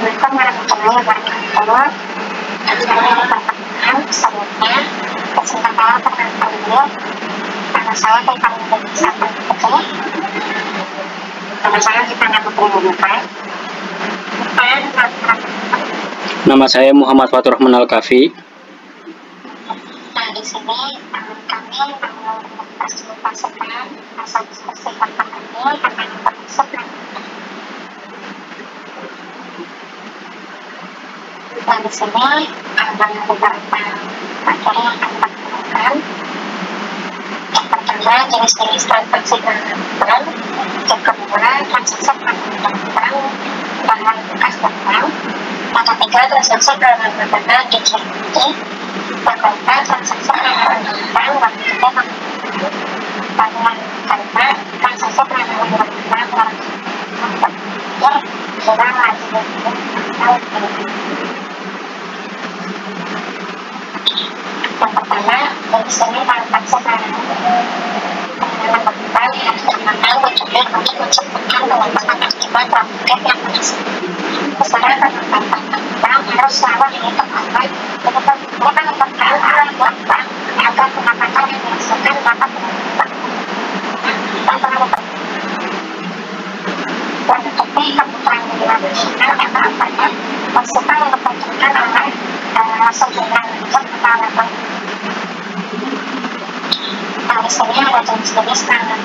Assalamualaikum warahmatullahi wabarakatuh. Perkenalkan, sebelumnya kesempatan perkenalkan dulu. Nama saya Tiffany Dewi Putri. Nama saya Tiffany Putri. Nama saya Muhammad Fatur Rahman Al-Kafi. Nah, di sini kami mau mempresentasikan hasil diskusi tentang ini tentang pengusutan. Dan di sini ada beberapa materi yang akan kita gunakan. Yang pertama, jenis-jenis transaksi bank, yang kedua, transaksi bank, bahan bekas dan bank, yang ketiga, transaksi bank di CMT, yang keempat, transaksi bank, dan ketiga, dan yang kelima, transaksi bank, ya, kita lanjut yang pertama, di sini transaksi pengenalan bank harus digunakan tujuan untuk menciptakan pengembangan akibat profit yang berhasil. Besaran pengembangan bank harus selalu dihitung aman untuk menentukan arah buat bank agar pendapatan yang dihasilkan dapat mengembangkan dan terlalu menutupi kebutuhan minimum nasional atau apanya maksudnya yang diperlukan oleh sejumlah macam kepala bank. Di sini ada jenis-jenis tanggal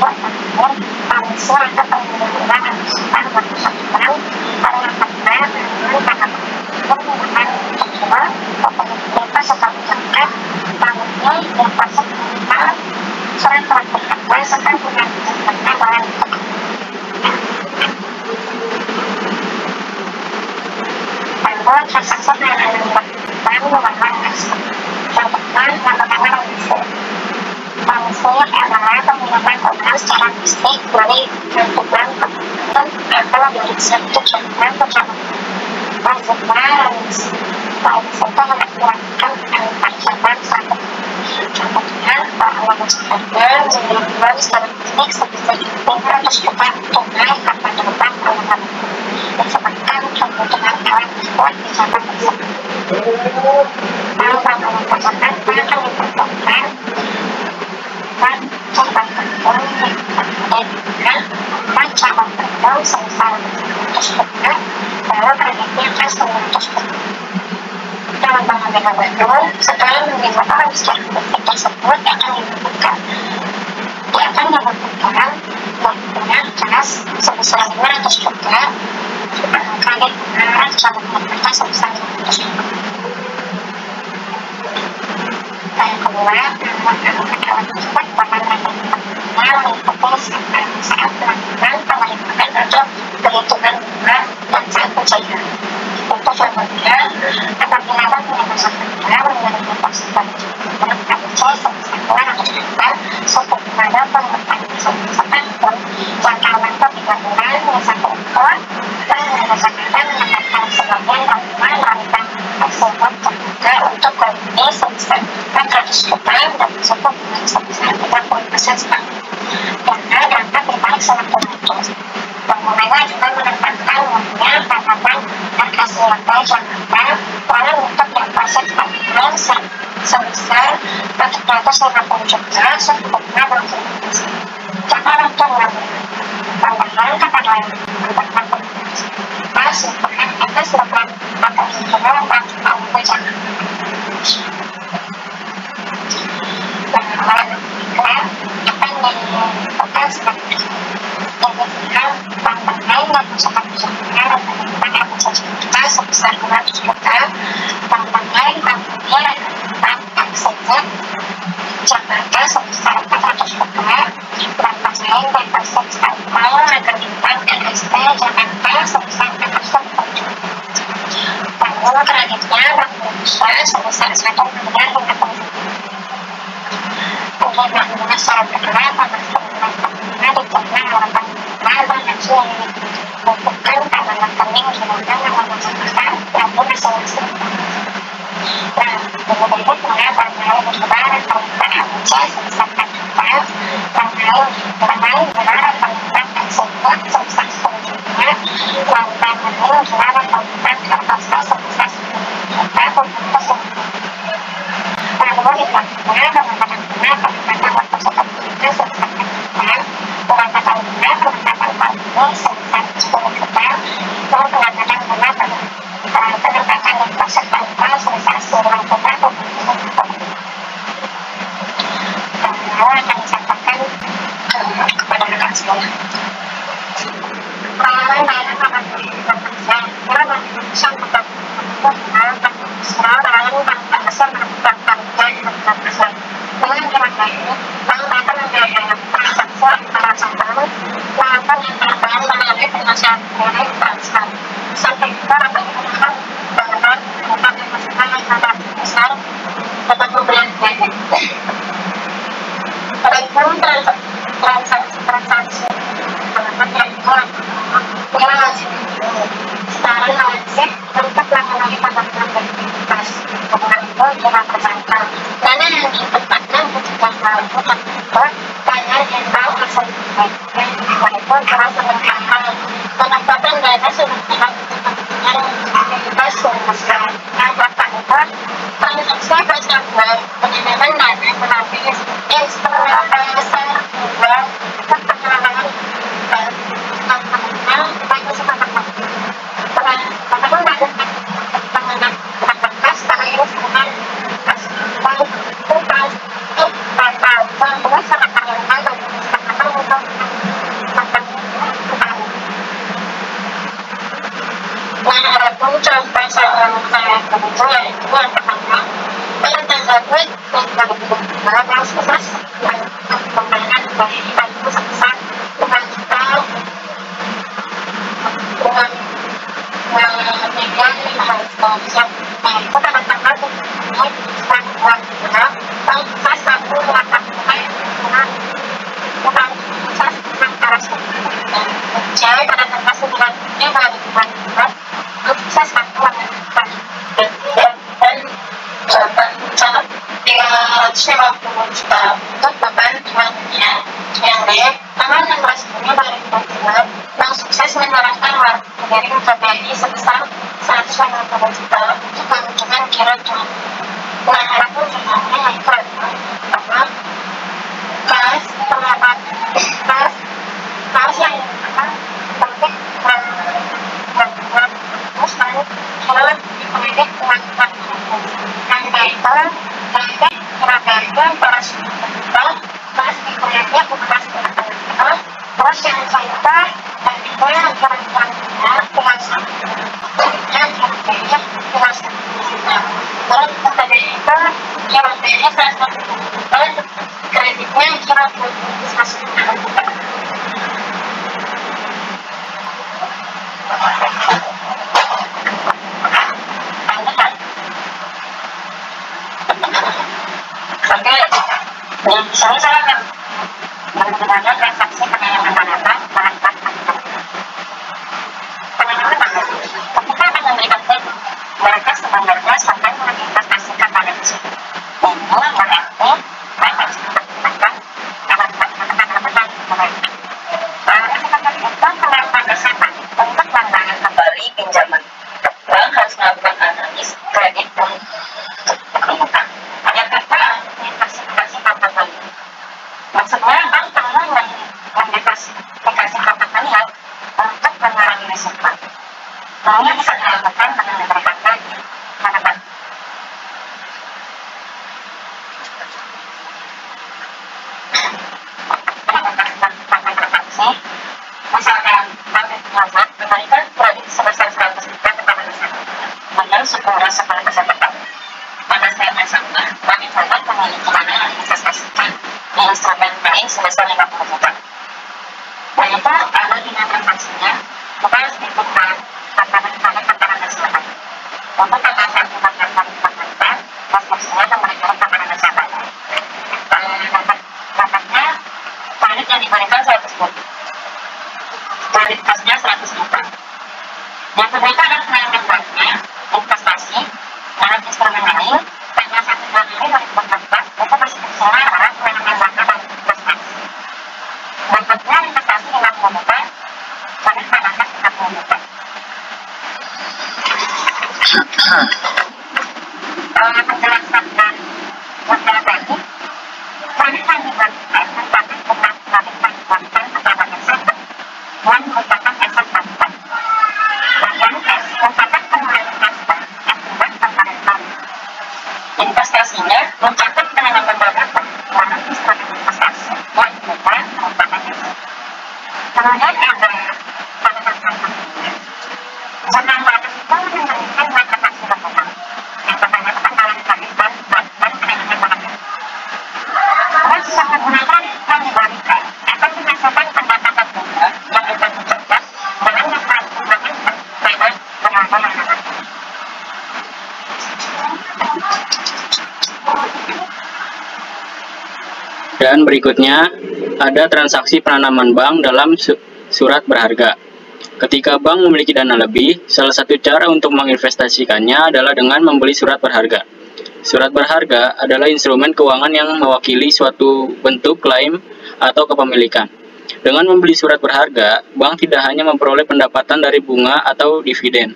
buat tanggal komisi atau pengelolaan angsuran buat bank. Kalau yang pertama, menggunakan penggunaan kedua, deposit atau zakat, bangunnya deposit minimal, surat profit kedua, serta bulan jabatan dalam bentuk lalu transaksi pengenalan bank merupakan yang pertama melakukan komisi adalah penggunaan uang secara fisik melalui bantuan pembangunan atau dari suatu jumlah pejabat wajibnya itu melakukan antar cabang satu contohnya bahwa maksudnya menjual secara fisik sebesar 500 juta tunai tanpa depan pengenalan disebabkan kebutuhan alat buat di cabang tersebut. Kalau bangunan tersebut akan diperlukan dan cabang bank yang terkait dan cabang bank sebesar 100 juta lalu kreditnya kas 200 juta. Dalam bangunan bank setelah menerima orang secara fisik tersebut akan dibutuhkan bank kas sebesar 200 juta kredit arah cabang bank sebesar 500 juta. Yang kedua, alat tersebut bahkan mengikuti saat melakukan pemeriksaan atau perhitungan bunga dan saat pencairan. Untuk contohnya, apabila bank punya masalah mengenai deposit bank ABC sebesar 200 juta, suku bunga penghutang sebesar pun jangka waktu 3 bulan yang satu ekor dan berdasarkan mendapatkan sebagian bank melalui bank tersebut terbuka untuk kredit sebesar 400 juta dan suku bunga sebesar 30% setahun. Dana dapat ditarik sewaktu-waktu. Penggunanya juga menempatkan uangnya pada bank RKSIP Jakarta lalu untuk deposit tabungan sebesar 450 juta suku bunga 20%. Jangan untuk tambahan kepada bank pas merupakan atas program atau hingga bank Jakarta. Apa yang dilakukan sebagai pendidikan bank lain dan pusat usaha dan pendidikan juta sebesar 200 juta bank lain bank aksesnya Jakarta sebesar 400 juta bank lain deposit standby rekening NST Jakarta sebesar 400 juta. Lalu kreditnya Bank Indonesia sebesar 1 miliar 50 juta. Kemudian bangunan secara kedua termasuk bangunan dikenal oleh bank haji yang dibutuhkan karena rekening digunakan oleh masyarakat lalu masing-masing. Nah, kemudian bank lain dikenal rekening ABC sebesar 4 juta, bank lain dikenal rekening tersebut sebesar 10 juta, dan bank lain dikenal dengan pengamatan guna penempatan dan peserta sosialisasi melakukan akan disampaikan kepada rekan semua. Pengalaman dalam bekerja dalam Indonesia tetap selalu tanpa besar melakukan kerja dengan gerakan ini lalu akan menjadi persepsi antara contoh melakukan yang terbaik melalui penyelesaian dari transfer sampai kita dapat menggunakan bangunan tempat yang masukkan yang sangat besar dapat memberikan kredit baikpun transaksi bangunan yang dibuat dengan hasil sekarang wajib untuk mengenai pembangunan aktivitas bangunan itu dengan terjangkau karena yang ditempatkan juga melakukan itu banyak yang tahu asal dan walaupun terasa terjangkau penempatan dana sudah tidak yang aktivitas besar nah bapak itu transaksi tersebut penyedaran dana melalui instrumen besar juga kepengenalan dan pengembangan bagi sebagai penambahan itu memberikan batasan surat utang yang pertama itu penggalan kewajiban dan penanganan barang. Terus yang kedua yang dibalikan akan menghasilkan pendapatan tunggal yang bisa dicegah dengan mempertimbangkan pada penambahan. Dan berikutnya ada transaksi penanaman bank dalam surat berharga. Ketika bank memiliki dana lebih, salah satu cara untuk menginvestasikannya adalah dengan membeli surat berharga. Surat berharga adalah instrumen keuangan yang mewakili suatu bentuk klaim atau kepemilikan. Dengan membeli surat berharga, bank tidak hanya memperoleh pendapatan dari bunga atau dividen,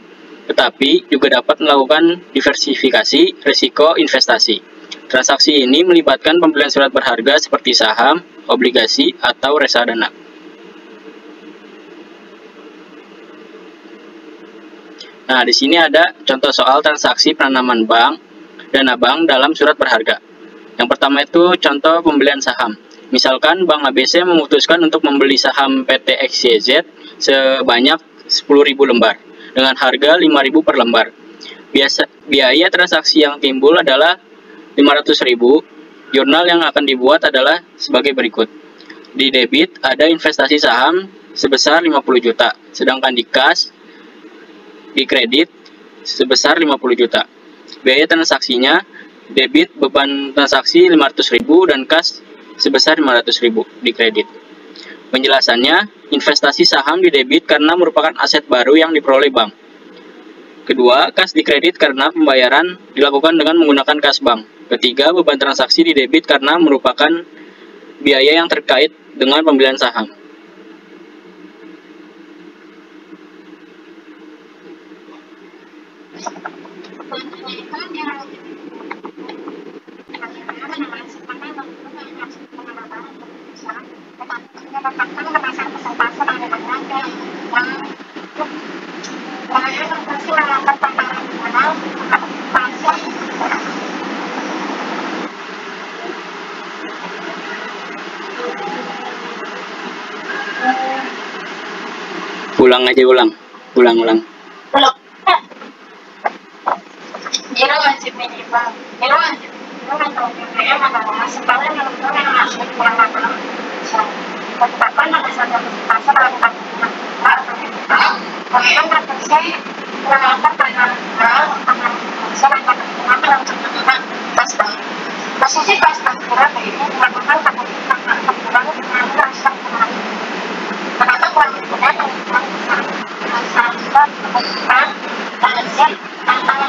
tetapi juga dapat melakukan diversifikasi risiko investasi. Transaksi ini melibatkan pembelian surat berharga seperti saham, obligasi, atau reksadana. Nah, di sini ada contoh soal transaksi penanaman bank, dana bank dalam surat berharga. Yang pertama itu contoh pembelian saham. Misalkan Bank ABC memutuskan untuk membeli saham PT XYZ sebanyak 10.000 lembar dengan harga 5.000 per lembar. Biaya transaksi yang timbul adalah 500.000. Jurnal yang akan dibuat adalah sebagai berikut. Di debit ada investasi saham sebesar 50 juta, sedangkan di kas di kredit sebesar 50 juta. Biaya transaksinya debit beban transaksi 500.000 dan kas sebesar 500.000 di kredit. Penjelasannya, investasi saham di debit karena merupakan aset baru yang diperoleh bank. Kedua, kas di kredit karena pembayaran dilakukan dengan menggunakan kas bank. Ketiga, beban transaksi di debit karena merupakan biaya yang terkait dengan pembelian saham. Ulang aja, ulang. Dia wajib minimal. Dia wajib adalah setahun yang harus dikurangkan. Tetapkan pada satu fase melakukan kemudian terkait melakukan penanganan posisi pas perkiraan ini melakukan perkiraan dengan transfer kenapa kewajiban melakukan transfer kemudian transaksi antara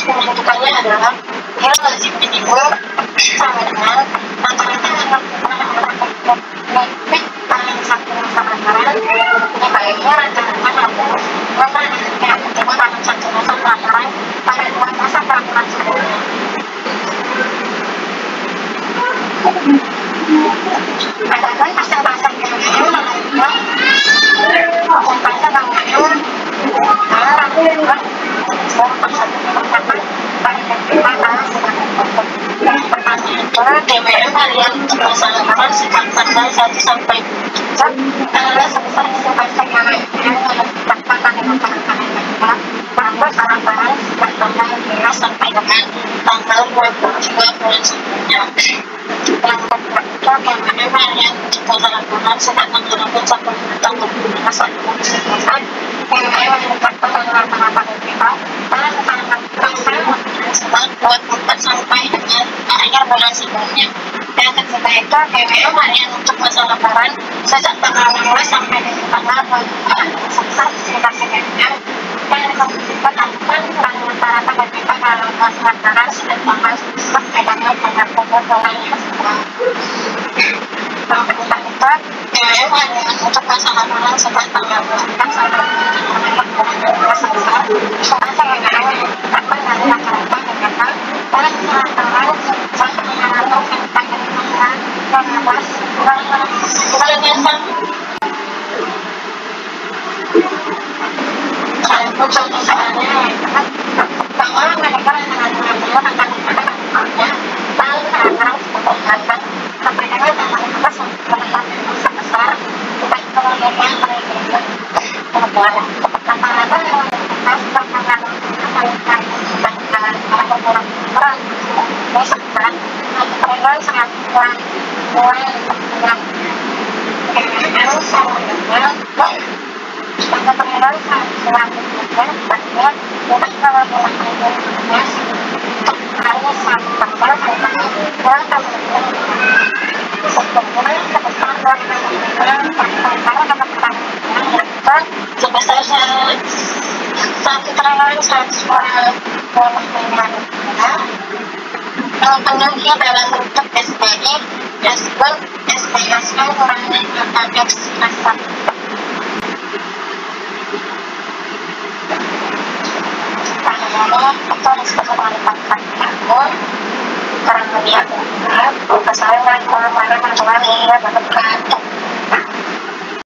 menentukannya adalah dia wajib minimum sama dengan rata-rata lebih paling satu pelajaran ini baiknya rata-rata harus memperhatikan untuk paling satu pelajaran pada dua masa pelajaran sebelumnya. Adapun pasal-pasal yang menunjukkan pasal bangunan DPR harian untuk melaksanakan sejak tanggal 1 sampai 7 adalah sebesar 10% yang ditetapkan pada masyarakat Indonesia bahwa saran-saran sejak tanggal 15 sampai dengan tanggal 22 bulan sebelumnya. Yang kedua itu DPR harian untuk melaksanakan sejak tanggal 1 sampai tanggal 15 sampai bulan sebelumnya. DPR menetapkan rata-rata BPK pada tanggal 24 sampai dengan akhir bulan sebelumnya. Yang ketiga itu DPR harian untuk masa lebaran sejak tanggal 16 sampai dengan tanggal 21 sekitar sekitar. Dan kemudian lakukan rata-rata BPK dalam masa lebaran sejak tanggal 11 sampai dengan tanggal 20 bulan yang sebelumnya. Yang ketiga itu DPR harian untuk masa lebaran sejak tanggal 12 sampai dengan tanggal 12 bulan yang sebelumnya. Penuhnya dalam bentuk SPE, dashboard, SPSA, kurangi teks kasar. Pertanyaannya, itu diskusi kualitas tahun, kurang lebih aku, kesalahan, kurang mana, mencoba, ini, berdekat,